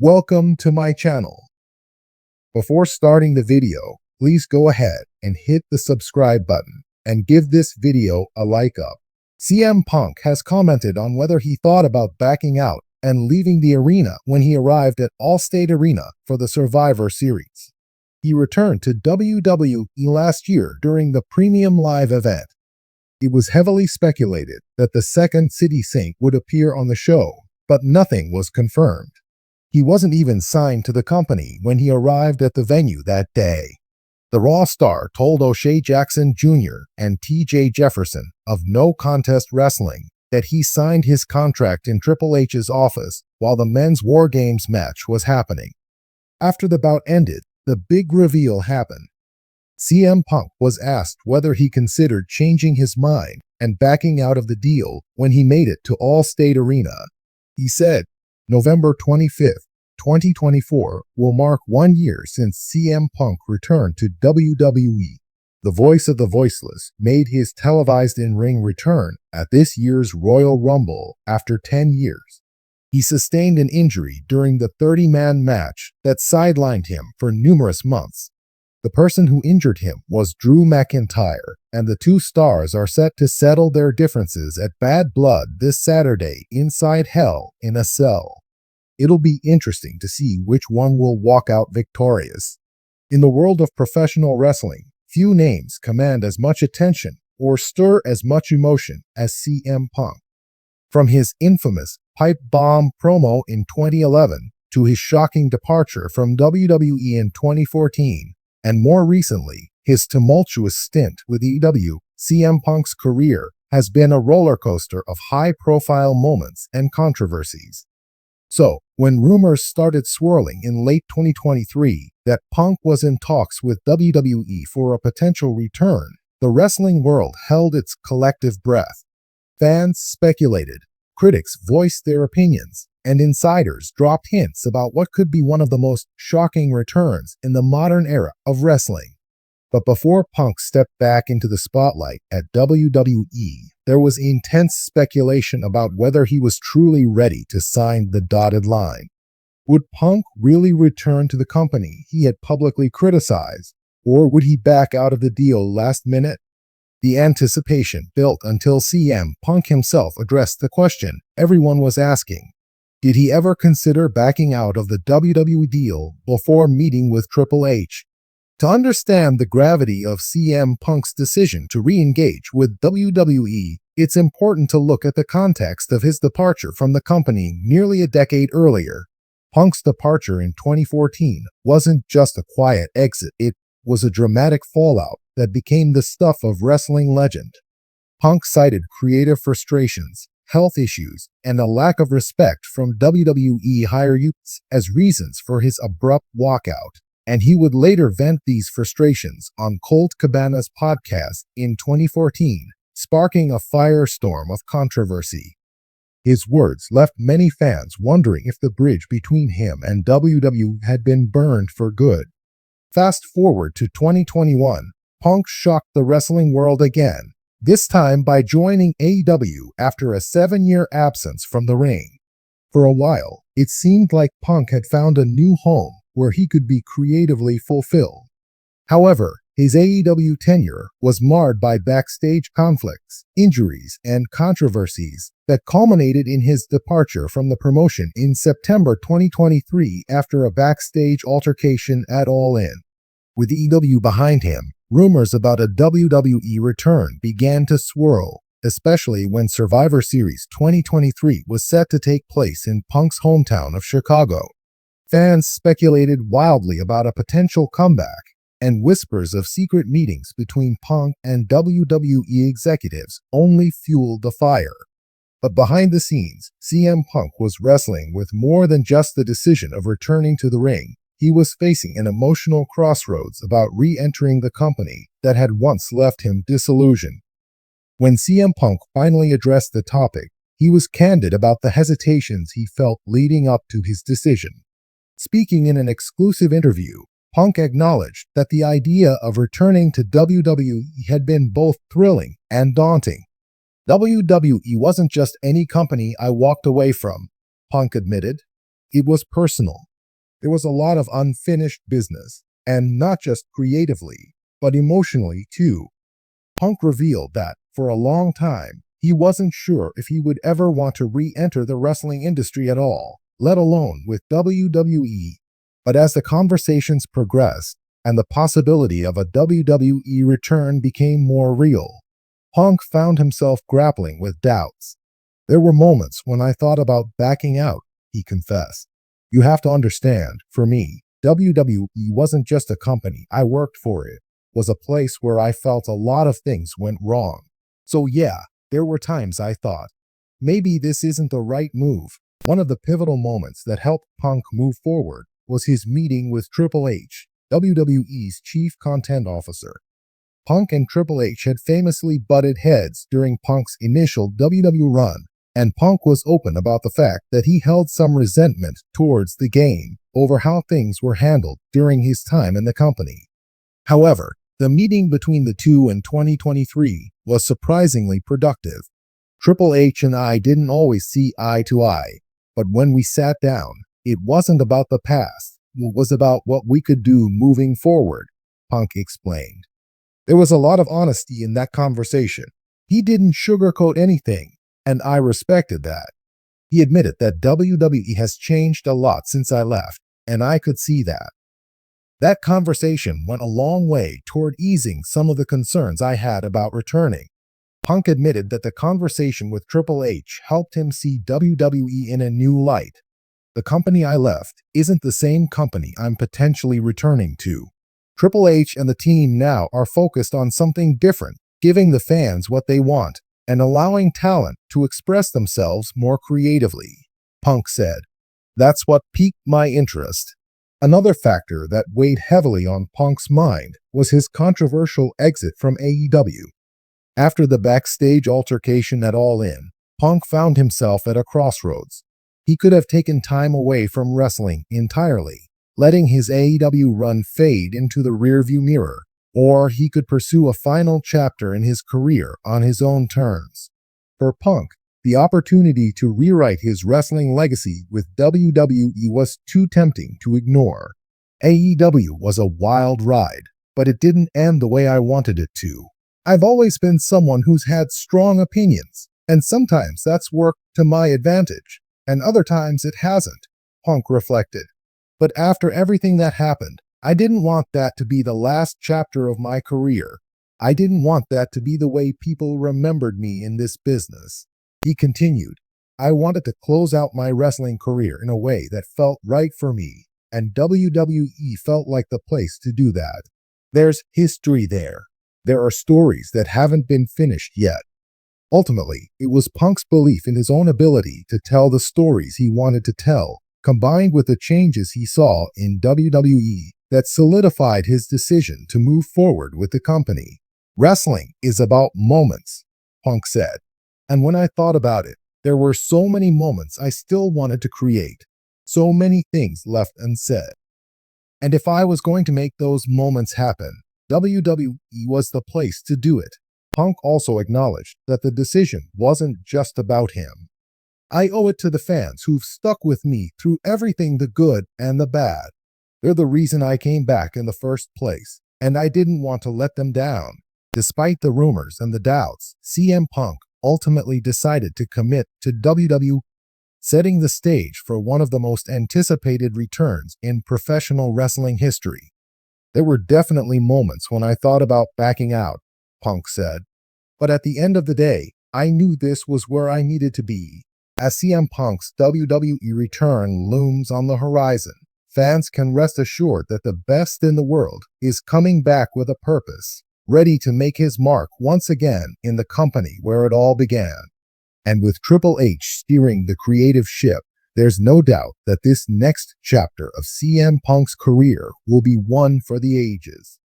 Welcome to my channel. Before starting the video, please go ahead and hit the subscribe button and give this video a like up. CM Punk has commented on whether he thought about backing out and leaving the arena when he arrived at Allstate Arena for the Survivor Series. He returned to WWE last year during the Premium Live event. It was heavily speculated that the Second City Saint would appear on the show, but nothing was confirmed. He wasn't even signed to the company when he arrived at the venue that day. The Raw star told O'Shea Jackson Jr. and T.J. Jefferson of No Contest Wrestling that he signed his contract in Triple H's office while the men's War Games match was happening. After the bout ended, the big reveal happened. CM Punk was asked whether he considered changing his mind and backing out of the deal when he made it to Allstate Arena. He said, November 25th, 2024 will mark 1 year since CM Punk returned to WWE. The voice of the voiceless made his televised in-ring return at this year's Royal Rumble after 10 years. He sustained an injury during the 30-man match that sidelined him for numerous months. The person who injured him was Drew McIntyre, and the two stars are set to settle their differences at Bad Blood this Saturday inside Hell in a Cell. It'll be interesting to see which one will walk out victorious. In the world of professional wrestling, few names command as much attention or stir as much emotion as CM Punk. From his infamous pipe bomb promo in 2011 to his shocking departure from WWE in 2014, and more recently, his tumultuous stint with EW, CM Punk's career has been a roller coaster of high-profile moments and controversies. So, when rumors started swirling in late 2023 that Punk was in talks with WWE for a potential return, the wrestling world held its collective breath. Fans speculated, critics voiced their opinions, and insiders dropped hints about what could be one of the most shocking returns in the modern era of wrestling. But before Punk stepped back into the spotlight at WWE, there was intense speculation about whether he was truly ready to sign the dotted line. Would Punk really return to the company he had publicly criticized, or would he back out of the deal last minute? The anticipation built until CM Punk himself addressed the question everyone was asking. Did he ever consider backing out of the WWE deal before meeting with Triple H? To understand the gravity of CM Punk's decision to re-engage with WWE, it's important to look at the context of his departure from the company nearly a decade earlier. Punk's departure in 2014 wasn't just a quiet exit, it was a dramatic fallout that became the stuff of wrestling legend. Punk cited creative frustrations, health issues, and a lack of respect from WWE higher-ups as reasons for his abrupt walkout, and he would later vent these frustrations on Colt Cabana's podcast in 2014, sparking a firestorm of controversy. His words left many fans wondering if the bridge between him and WWE had been burned for good. Fast forward to 2021, Punk shocked the wrestling world again, this time by joining AEW after a 7-year absence from the ring. For a while, it seemed like Punk had found a new home where he could be creatively fulfilled. However, his AEW tenure was marred by backstage conflicts, injuries, and controversies that culminated in his departure from the promotion in September 2023 after a backstage altercation at All In. With EW behind him, rumors about a WWE return began to swirl, especially when Survivor Series 2023 was set to take place in Punk's hometown of Chicago. Fans speculated wildly about a potential comeback, and whispers of secret meetings between Punk and WWE executives only fueled the fire. But behind the scenes, CM Punk was wrestling with more than just the decision of returning to the ring. He was facing an emotional crossroads about re-entering the company that had once left him disillusioned. When CM Punk finally addressed the topic, he was candid about the hesitations he felt leading up to his decision. Speaking in an exclusive interview, Punk acknowledged that the idea of returning to WWE had been both thrilling and daunting. WWE wasn't just any company I walked away from, Punk admitted. It was personal. There was a lot of unfinished business, and not just creatively, but emotionally too. Punk revealed that, for a long time, he wasn't sure if he would ever want to re-enter the wrestling industry at all, let alone with WWE. But as the conversations progressed, and the possibility of a WWE return became more real, Punk found himself grappling with doubts. There were moments when I thought about backing out, he confessed. You have to understand, for me, WWE wasn't just a company I worked for. It was a place where I felt a lot of things went wrong. So yeah, there were times I thought, maybe this isn't the right move. One of the pivotal moments that helped Punk move forward was his meeting with Triple H, WWE's chief content officer. Punk and Triple H had famously butted heads during Punk's initial WWE run, and Punk was open about the fact that he held some resentment towards the game over how things were handled during his time in the company. However, the meeting between the two in 2023 was surprisingly productive. Triple H and I didn't always see eye to eye, but when we sat down, it wasn't about the past, it was about what we could do moving forward, Punk explained. There was a lot of honesty in that conversation. He didn't sugarcoat anything, and I respected that. He admitted that WWE has changed a lot since I left, and I could see that. That conversation went a long way toward easing some of the concerns I had about returning. Punk admitted that the conversation with Triple H helped him see WWE in a new light. The company I left isn't the same company I'm potentially returning to. Triple H and the team now are focused on something different, giving the fans what they want and allowing talent to express themselves more creatively, Punk said. That's what piqued my interest. Another factor that weighed heavily on Punk's mind was his controversial exit from AEW. After the backstage altercation at All In, Punk found himself at a crossroads. He could have taken time away from wrestling entirely, letting his AEW run fade into the rearview mirror, or he could pursue a final chapter in his career on his own terms. For Punk, the opportunity to rewrite his wrestling legacy with WWE was too tempting to ignore. AEW was a wild ride, but it didn't end the way I wanted it to. I've always been someone who's had strong opinions, and sometimes that's worked to my advantage, and other times it hasn't, Punk reflected. But after everything that happened, I didn't want that to be the last chapter of my career. I didn't want that to be the way people remembered me in this business. He continued, I wanted to close out my wrestling career in a way that felt right for me, and WWE felt like the place to do that. There's history there. There are stories that haven't been finished yet. Ultimately, it was Punk's belief in his own ability to tell the stories he wanted to tell, combined with the changes he saw in WWE, that solidified his decision to move forward with the company. Wrestling is about moments, Punk said. And when I thought about it, there were so many moments I still wanted to create, so many things left unsaid. And if I was going to make those moments happen, WWE was the place to do it. Punk also acknowledged that the decision wasn't just about him. I owe it to the fans who've stuck with me through everything, the good and the bad. They're the reason I came back in the first place, and I didn't want to let them down. Despite the rumors and the doubts, CM Punk ultimately decided to commit to WWE, setting the stage for one of the most anticipated returns in professional wrestling history. There were definitely moments when I thought about backing out, Punk said. But at the end of the day, I knew this was where I needed to be. As CM Punk's WWE return looms on the horizon, fans can rest assured that the best in the world is coming back with a purpose, ready to make his mark once again in the company where it all began. And with Triple H steering the creative ship, there's no doubt that this next chapter of CM Punk's career will be one for the ages.